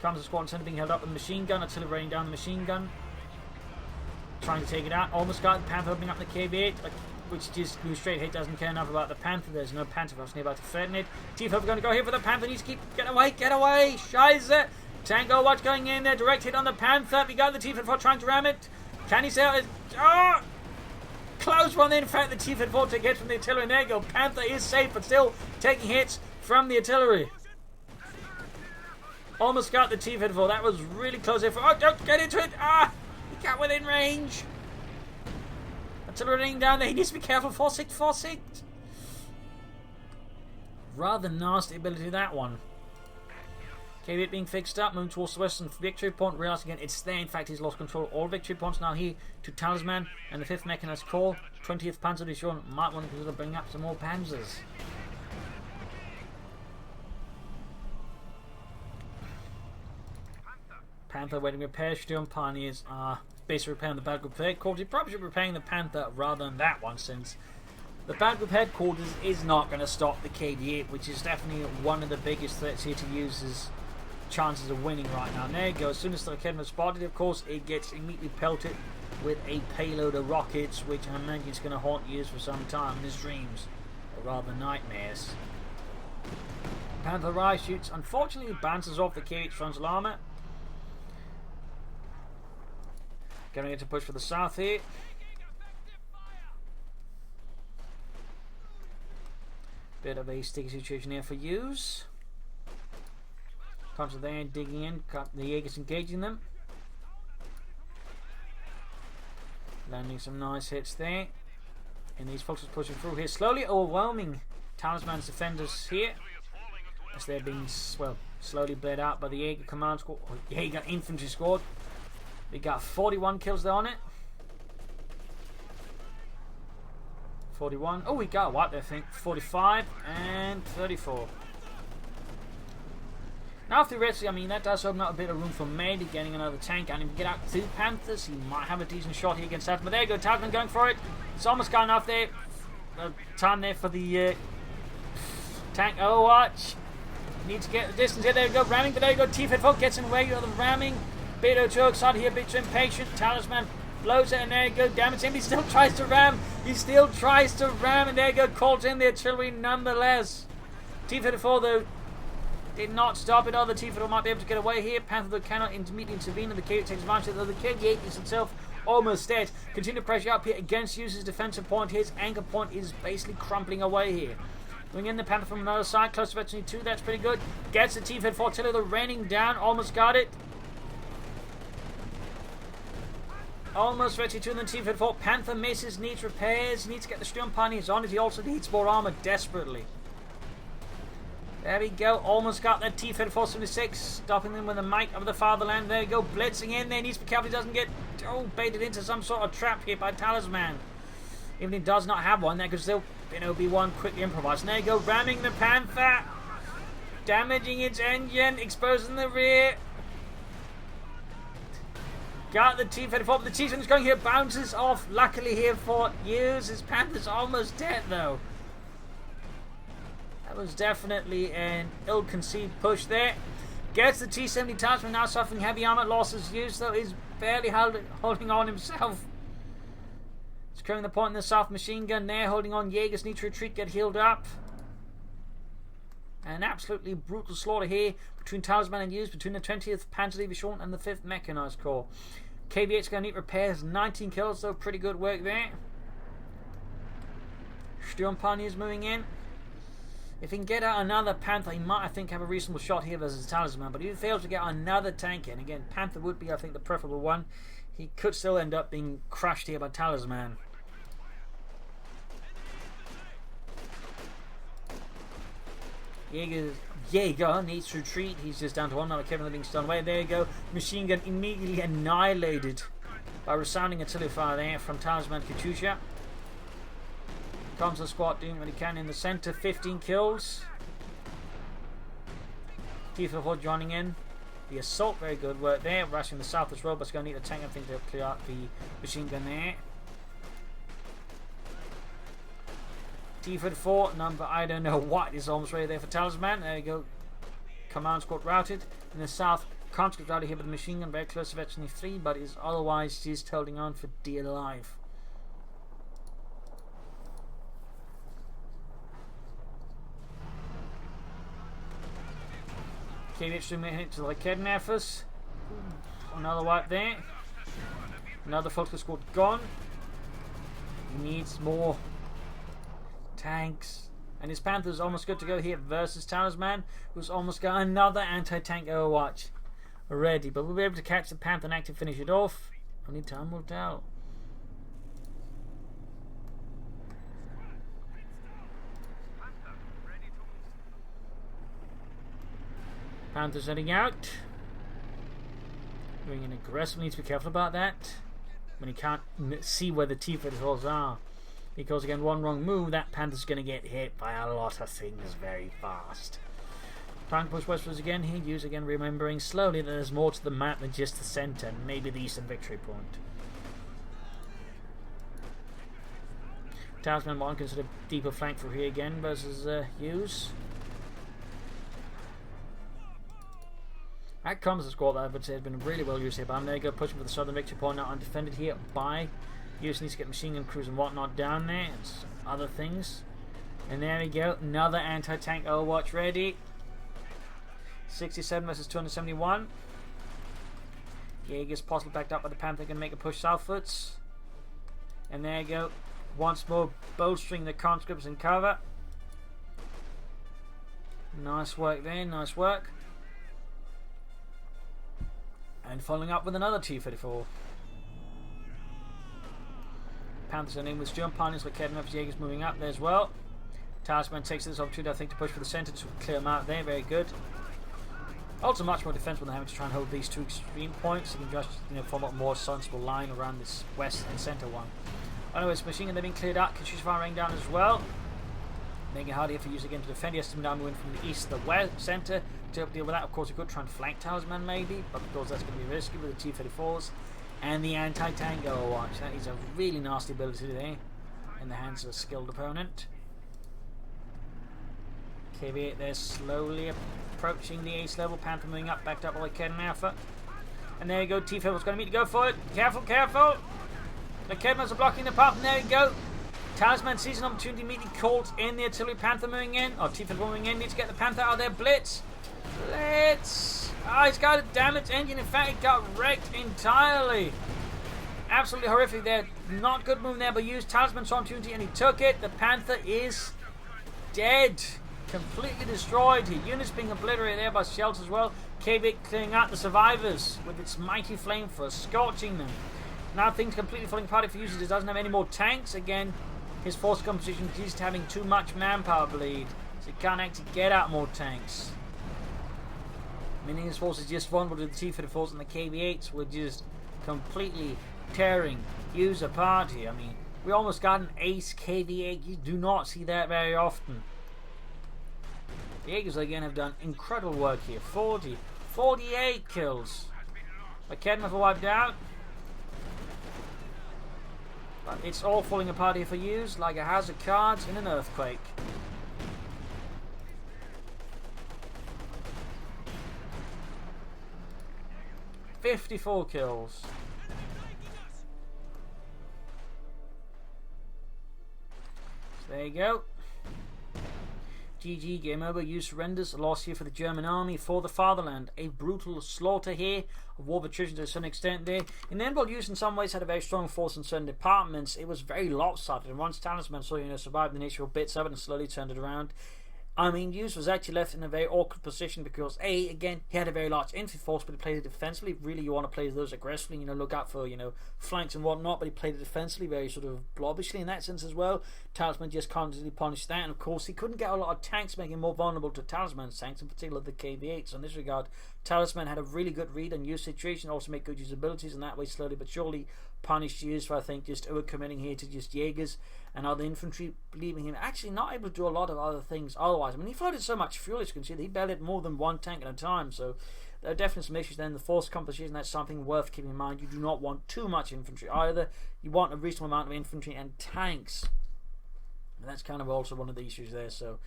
Comes the squad and center being held up with the machine gun, artillery raining down the machine gun. Trying to take it out. Almost got the Panther opening up the KB8, which just goes straight hit, doesn't care enough about the Panther. There's no Panther force nearby to threaten it. T-54 going to go here for the Panther, needs to keep, get away, Scheiße! Tango Watch going in there, direct hit on the Panther. We got the T-54 trying to ram it. Can he sail it? Oh! Close one in fact, the T-54 to get from the artillery. And there you go, Panther is safe, but still taking hits from the artillery. Almost got the T-54. That was really close there. Oh, don't get into it! Ah! He got within range. Artillery raining down there. He needs to be careful. 4-6. Rather nasty ability, that one. KB8 being fixed up, moving towards the western victory point. Realizing again it's there. In fact, he's lost control of all victory points now here to Talisman and the 5th mechanized corps. 20th Panzer Division might want to consider bringing up some more panzers. Panther waiting repair. Sturm Pioneers are basically repairing the bad group headquarters. He probably should be repairing the Panther rather than that one, since the bad group headquarters is not going to stop the KD8, which is definitely one of the biggest threats here to use his chances of winning right now. And there you go. As soon as the Kedma is spotted, of course, it gets immediately pelted with a payload of rockets, which I imagine is going to haunt Use for some time in his dreams, or rather nightmares. Panther Rise shoots, unfortunately, bounces off the K8 frontal armor. Getting it to push for the south here. Bit of a sticky situation here for Use. Comes there and digging in, got the Jaegers engaging them. Landing some nice hits there. And these folks are pushing through here, slowly overwhelming Talisman's defenders here, as they're being, well, slowly bled out by the Jaeger command squad, or Jaeger infantry squad. We got 41 kills there on it. 41. Oh, we got what I think. 45 and 34. Now, theoretically, I mean, that does open up a bit of room for Medi getting another tank. And if we get out 2 Panthers, he might have a decent shot here against that. But there you go, Talisman going for it. It's almost got enough there. Time there for the tank. Oh, watch. Need to get the distance here. There we go, ramming. But there you go, T-54 gets in the way of the ramming. Bit too excited here, bit too impatient. Talisman blows it, and there you go, damage him. He still tries to ram. And there you go, calls in the artillery nonetheless. T-54 though did not stop it. Other T-54 might be able to get away here. Panther though cannot immediately intervene, and the K8 takes advantage. Though the K8 is itself almost dead. Continue pressure up here against Use's defensive point. His anchor point is basically crumpling away here. Going in the Panther from another side, close to veteran 2. That's pretty good. Gets the T-54 artillery, though raining down. Almost got it. Almost ready to the T-54. Panther misses, needs repairs, needs to get the Sturm Pioneers on it. He also needs more armor desperately. There we go. Almost got that T-3476. Stopping them with the might of the fatherland. There we go. Blitzing in there. Needs to be careful he doesn't get baited into some sort of trap here by Talisman. Even if he does not have one, there could still be one quickly improvised. And there you go. Ramming the Panther. Damaging its engine. Exposing the rear. Got the T-34, but the T-34 is going here. Bounces off. Luckily here for Use. His Panther's almost dead though. That was definitely an ill-conceived push there. Gets the T-70 Talisman, now suffering heavy armor losses. Use though is barely holding on himself. Securing the point in the south, machine gun there, holding on. Jaegers need to retreat, get healed up. An absolutely brutal slaughter here between Talisman and Use, between the 20th Panzer Division and the 5th Mechanized Corps. KV8's going to need repairs, 19 kills though, pretty good work there. Sturmpioneers moving in. If he can get out another Panther, he might, I think, have a reasonable shot here versus Talisman. But if he fails to get another tank in, again, Panther would be, I think, the preferable one. He could still end up being crushed here by Talisman. Jaeger needs to retreat. He's just down to one. Now Kevin being stunned away. There you go. Machine gun immediately annihilated by resounding artillery fire there from Talisman Katyusha. Comes the squad doing what he can in the center. 15 kills. T-34 joining in. The assault, very good work there. Rushing the south as well, but it's going to need a tank, I think, to clear out the machine gun there. T-34, number, I don't know what, is almost ready there for Talisman. There you go. Command squad routed. In the south, conscript out of here with the machine gun, very close to virtually 3, but is otherwise just holding on for dear life. KVH doing hit to the kidnappers. Another wipe there. Another focus squad gone. He needs more tanks. And his Panther's almost good to go here versus Talisman, who's almost got another anti-tank Overwatch already. But we'll be able to catch the Panther and actually finish it off. Only time will tell. Panther's heading out. Going in aggressively. Need to be careful about that. When he can't see where the T-34s are. Because again, one wrong move, that Panther's going to get hit by a lot of things very fast. Trying to push westwards again here. Use again, remembering slowly that there's more to the map than just the center. Maybe the eastern victory point. Talisman might consider deeper flank through here again versus Use. That comes the squad that I would say has been really well used here, but I'm there, go pushing for the southern victory point now, undefended here by Use. Needs to get machine gun crews and whatnot down there and some other things. And there we go, another anti-tank Overwatch ready. 67 versus 271. Jaeger's possibly backed up by the Panther, going to make a push southwards. And there you go, once more bolstering the conscripts in cover. Nice work there, nice work. And following up with another T-34. Panthers are in with Sturmpioneers with Kednev's Jaegers moving up there as well. Talisman takes this opportunity, I think, to push for the centre to clear them out there. Very good. Also much more defensible than having to try and hold these two extreme points. You can just form a more sensible line around this west and centre one. Anyways, machine gun, they've been cleared out. Katyusha fire raining down as well. Making it harder for Use again to defend. Yes, now moving from the east to the west centre. To deal with that, of course, you could try and flank Talisman maybe, but of course that's going to be risky with the T-34s and the anti-tank Overwatch. That is a really nasty ability there in the hands of a skilled opponent. KV8 there slowly approaching the ace level. Panther moving up, backed up by Kedn Alpha. And there you go, T-34's going to meet to go for it. Careful, careful! The Kedmans are blocking the path, and there you go. Talisman sees an opportunity, immediately calls in the artillery. Panther moving in, or T-34 moving in, needs to get the Panther out of there. Blitz! Blitz! Oh, he's got a damaged engine. In fact, it got wrecked entirely. Absolutely horrific there. Not good move there, but used Talisman's opportunity and he took it. The Panther is dead. Completely destroyed. His units being obliterated there by shells as well. KV clearing out the survivors with its mighty flamethrower, scorching them. Now things completely falling apart if he uses it. Doesn't have any more tanks. Again, his force composition is having too much manpower bleed. So you can't actually get out more tanks. Meaning his forces just vulnerable to the T-34s and the KV-8s were just completely tearing user apart here. I mean, we almost got an ace KV-8. You do not see that very often. The Eagles again have done incredible work here. 48 kills. Academy have wiped out. But it's all falling apart here for Use, like a house of cards in an earthquake. "54 kills. So there you go. GG, game over. Use surrenders. A loss here for the German army for the fatherland. A brutal slaughter here of war of attrition to a certain extent there. In the end, while Use in some ways had a very strong force in certain departments, it was very lopsided. And once Talisman saw, survived the initial bits of it and slowly turned it around, I mean, Use was actually left in a very awkward position because, again, he had a very large infantry force, but he played it defensively. Really, you want to play those aggressively, look out for, flanks and whatnot, but he played it defensively, very sort of blobbishly in that sense as well. Talisman just constantly punished that, and of course, he couldn't get a lot of tanks, making him more vulnerable to Talisman's tanks, in particular the KV-8. So in this regard, Talisman had a really good read on Use situation, also make good use abilities, and that way, slowly but surely, punished Use for, I think, just overcommitting here to just Jaegers and other infantry, leaving him actually not able to do a lot of other things otherwise. I mean, he floated so much fuel, as you can see, that he barely had more than one tank at a time, so there are definitely some issues then. The force composition, that's something worth keeping in mind. You do not want too much infantry either. You want a reasonable amount of infantry and tanks. And that's kind of also one of the issues there. So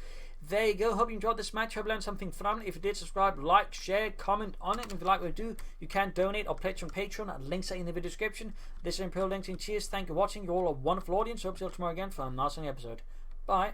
there you go. Hope you enjoyed this match. Hope you learned something phenomenal. If you did, subscribe, like, share, comment on it. And if you like what we do, you can donate or pledge on Patreon. Links are in the video description. This is Imperial LinkedIn. Cheers. Thank you for watching. You're all a wonderful audience. Hope to see you tomorrow again for a nice episode. Bye.